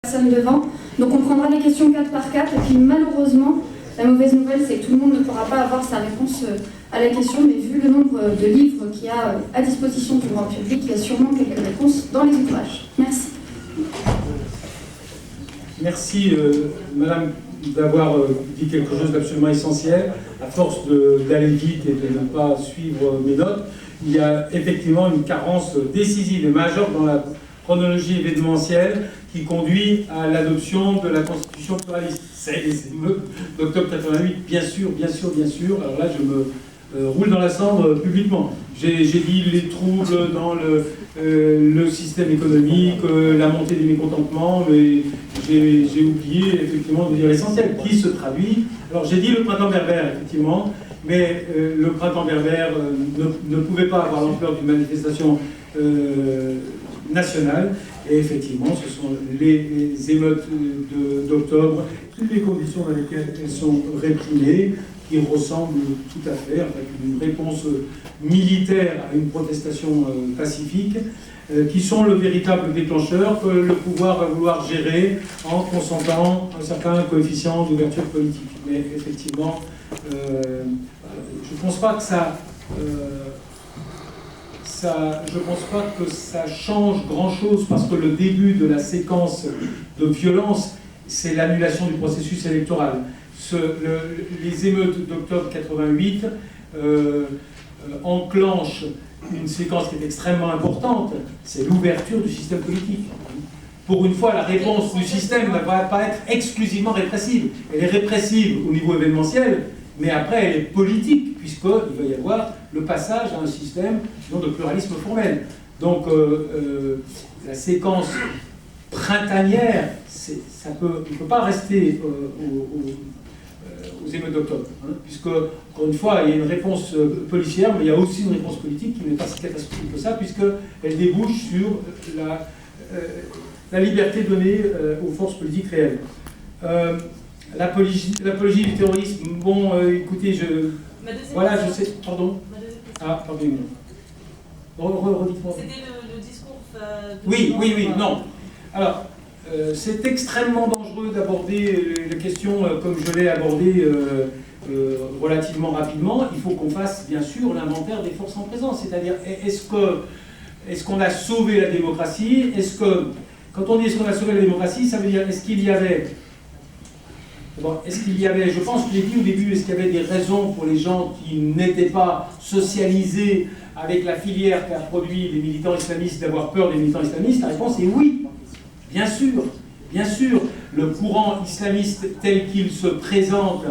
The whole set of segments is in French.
personnes devant. Donc on prendra les questions 4 par 4 et puis malheureusement, la mauvaise nouvelle c'est que tout le monde ne pourra pas avoir sa réponse à la question, mais vu le nombre de livres qu'il y a à disposition du grand public, il y a sûrement quelques réponses dans les ouvrages. Merci. Merci Madame d'avoir dit quelque chose d'absolument essentiel. À force d'aller vite et de ne pas suivre mes notes, il y a effectivement une carence décisive et majeure dans la chronologie événementielle qui conduit à l'adoption de la Constitution pluraliste. C'est les émeutes d'octobre 88, bien sûr, bien sûr, bien sûr. Alors là, je me roule dans la cendre publiquement. J'ai dit les troubles dans le système économique, la montée du mécontentement, mais j'ai oublié effectivement de dire l'essentiel, qui se traduit. Alors j'ai dit le printemps berbère, effectivement, mais le printemps berbère ne pouvait pas avoir l'ampleur d'une manifestation nationale, et effectivement, ce sont les émeutes d'octobre, toutes les conditions dans lesquelles elles sont réprimées, qui ressemblent tout à fait à une réponse militaire à une protestation pacifique, qui sont le véritable déclencheur que le pouvoir va vouloir gérer en consentant un certain coefficient d'ouverture politique. Mais effectivement, je ne pense pas que je pense pas que ça change grand-chose, parce que le début de la séquence de violence, c'est l'annulation du processus électoral. Les émeutes d'octobre 88 enclenchent une séquence qui est extrêmement importante, c'est l'ouverture du système politique. Pour une fois, la réponse du système ne va pas être exclusivement répressive. Elle est répressive au niveau événementiel, mais après elle est politique, puisqu'il va y avoir le passage à un système de pluralisme formel. Donc la séquence printanière, on ne peut pas rester aux émeutes d'octobre, hein, puisque, encore une fois, il y a une réponse policière, mais il y a aussi une réponse politique qui n'est pas si catastrophique que ça, puisqu'elle débouche sur la liberté donnée aux forces politiques réelles. L'apologie du terrorisme, bon, écoutez, voilà, je sais, pardon. Ah, pardon. Redites-moi. C'était le discours Oui, non. Alors, c'est extrêmement dangereux d'aborder la question comme je l'ai abordée relativement rapidement. Il faut qu'on fasse, bien sûr, l'inventaire des forces en présence. C'est-à-dire, est-ce qu'on a sauvé la démocratie? Quand on dit est-ce qu'on a sauvé la démocratie, ça veut dire est-ce qu'il y avait, je pense que j'ai dit au début, est-ce qu'il y avait des raisons pour les gens qui n'étaient pas socialisés avec la filière qui a produit les militants islamistes d'avoir peur des militants islamistes? La réponse est oui. Bien sûr, le courant islamiste tel qu'il se présente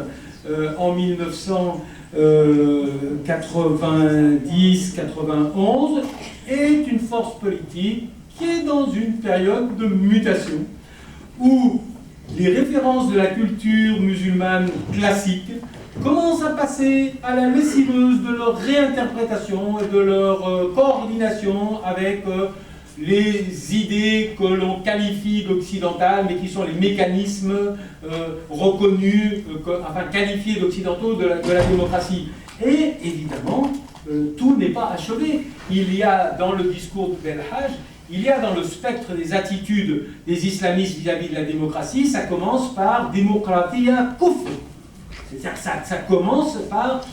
en 1990-91 est une force politique qui est dans une période de mutation où les références de la culture musulmane classique commencent à passer à la lessiveuse de leur réinterprétation et de leur coordination avec les idées que l'on qualifie d'occidentales, mais qui sont les mécanismes reconnus, qualifiés d'occidentaux de la démocratie. Et évidemment, tout n'est pas achevé. Il y a dans le discours de Belhaj, il y a dans le spectre des attitudes des islamistes vis-à-vis de la démocratie, ça commence par démocratia kufr. C'est-à-dire que ça commence par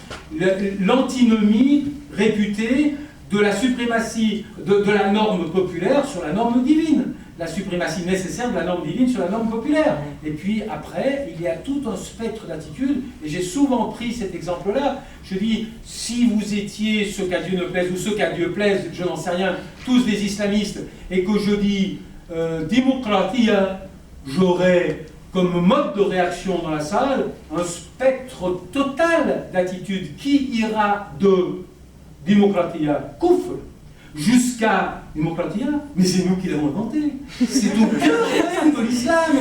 l'antinomie réputée de la suprématie de la norme populaire sur la norme divine, la suprématie nécessaire de la norme divine sur la norme populaire. Et puis après, il y a tout un spectre d'attitudes, et j'ai souvent pris cet exemple-là. Je dis, si vous étiez, ce qu'à Dieu ne plaise, ou ce qu'à Dieu plaise, je n'en sais rien, tous des islamistes, et que je dis démocratia, j'aurais comme mode de réaction dans la salle un spectre total d'attitudes qui ira de démocratia kufr jusqu'à démocratia, mais c'est nous qui l'avons inventé. C'est au cœur même de l'islam.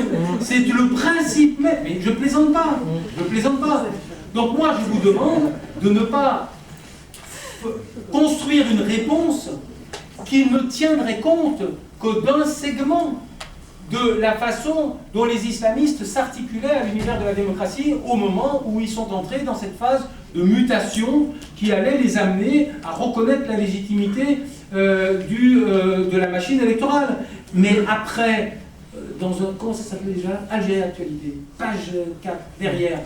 C'est le principe même. Mais je plaisante pas. Donc moi, je vous demande de ne pas construire une réponse qui ne tiendrait compte que d'un segment de la façon dont les islamistes s'articulaient à l'univers de la démocratie au moment où ils sont entrés dans cette phase de mutation qui allait les amener à reconnaître la légitimité de la machine électorale. Mais après, dans un, comment ça s'appelait déjà, Algérie Actualité, page 4, derrière,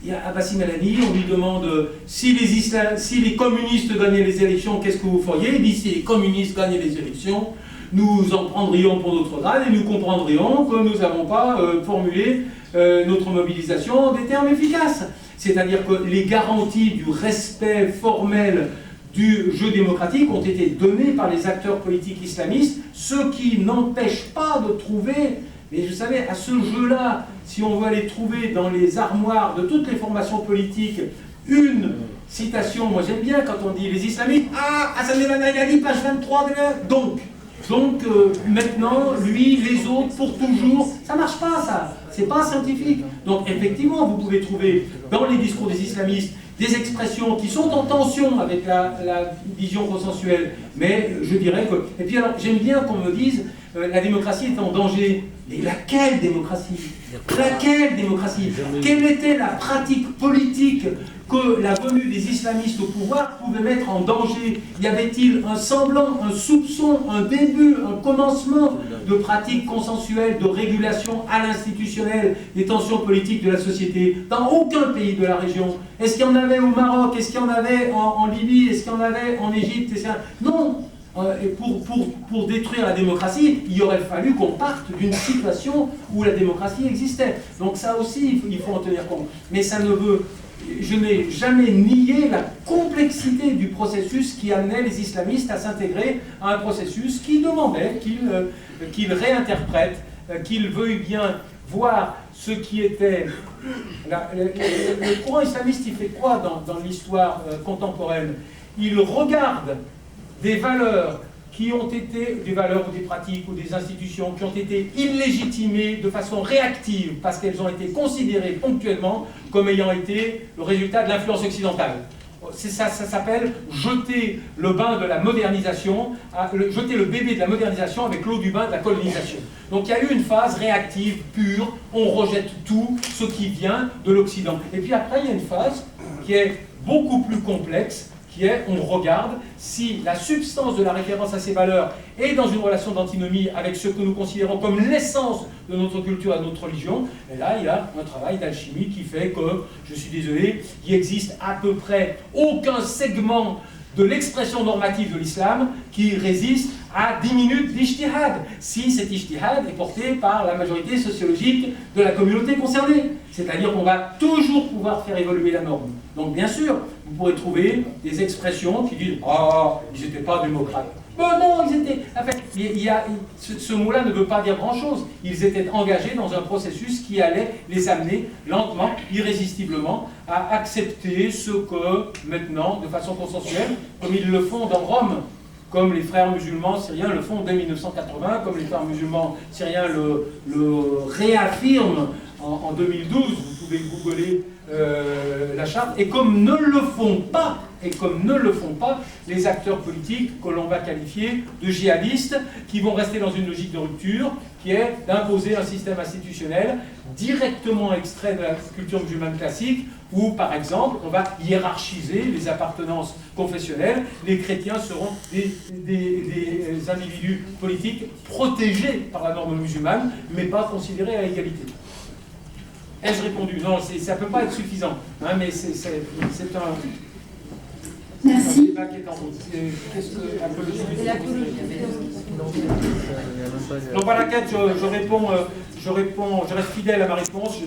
il y a Abbassi Malani, on lui demande si les communistes gagnaient les élections, qu'est-ce que vous feriez? Il dit si les communistes gagnaient les élections, nous en prendrions pour notre grade et nous comprendrions que nous n'avons pas formulé notre mobilisation en des termes efficaces. C'est-à-dire que les garanties du respect formel du jeu démocratique ont été données par les acteurs politiques islamistes, ce qui n'empêche pas de trouver, mais vous savez, à ce jeu-là, si on veut aller trouver dans les armoires de toutes les formations politiques une citation, moi j'aime bien quand on dit les islamistes, ah, Hassan el-Banna il a dit page 23, donc maintenant, lui, les autres, pour toujours, ça ne marche pas ça, c'est pas scientifique. Donc effectivement, vous pouvez trouver dans les discours des islamistes des expressions qui sont en tension avec la vision consensuelle, mais je dirais que... Et puis alors, j'aime bien qu'on me dise, la démocratie est en danger. Mais laquelle démocratie? Laquelle démocratie? Quelle était la pratique politique que la venue des islamistes au pouvoir pouvait mettre en danger? Y avait-il un semblant, un soupçon, un début, un commencement de pratique consensuelle, de régulation à l'institutionnel des tensions politiques de la société? Dans aucun pays de la région. Est-ce qu'il y en avait au Maroc? Est-ce qu'il y en avait en Libye? Est-ce qu'il y en avait en Égypte? Non. Et pour détruire la démocratie, il aurait fallu qu'on parte d'une situation où la démocratie existait. Donc ça aussi, il faut en tenir compte. Mais ça ne veut... Je n'ai jamais nié la complexité du processus qui amenait les islamistes à s'intégrer à un processus qui demandait qu'ils réinterprètent, qu'ils veuillent bien voir ce qui était... Le courant islamiste, il fait quoi dans l'histoire contemporaine? Il regarde des valeurs qui ont été, des valeurs ou des pratiques ou des institutions qui ont été illégitimées de façon réactive parce qu'elles ont été considérées ponctuellement comme ayant été le résultat de l'influence occidentale. Ça s'appelle jeter le bain de la modernisation, jeter le bébé de la modernisation avec l'eau du bain de la colonisation. Donc il y a eu une phase réactive, pure, on rejette tout ce qui vient de l'Occident. Et puis après il y a une phase qui est beaucoup plus complexe, qui est, on regarde si la substance de la référence à ces valeurs est dans une relation d'antinomie avec ce que nous considérons comme l'essence de notre culture et de notre religion. Et là, il y a un travail d'alchimie qui fait que, je suis désolé, il existe à peu près aucun segment de l'expression normative de l'islam qui résiste à 10 minutes d'ijtihad, si cet ijtihad est porté par la majorité sociologique de la communauté concernée. C'est-à-dire qu'on va toujours pouvoir faire évoluer la norme. Donc bien sûr, vous pourrez trouver des expressions qui disent « Ah, ils n'étaient pas démocrates ». Ben non, ils étaient... En fait, ce mot-là ne veut pas dire grand-chose. Ils étaient engagés dans un processus qui allait les amener lentement, irrésistiblement, à accepter ce que, maintenant, de façon consensuelle, comme ils le font dans Rome, comme les frères musulmans syriens le font dès 1980, comme les frères musulmans syriens le réaffirment en 2012, vous pouvez googler la charte, et comme ne le font pas les acteurs politiques que l'on va qualifier de djihadistes, qui vont rester dans une logique de rupture, qui est d'imposer un système institutionnel directement extrait de la culture musulmane classique, où, par exemple, on va hiérarchiser les appartenances confessionnelles. Les chrétiens seront des individus politiques protégés par la norme musulmane, mais pas considérés à égalité. Ai-je répondu? Non, ça ne peut pas être suffisant, hein, mais c'est un... Merci. Un débat qui est en route. Qu'est-ce que l'apologie? Donc voilà, Kate, je reste fidèle à ma réponse.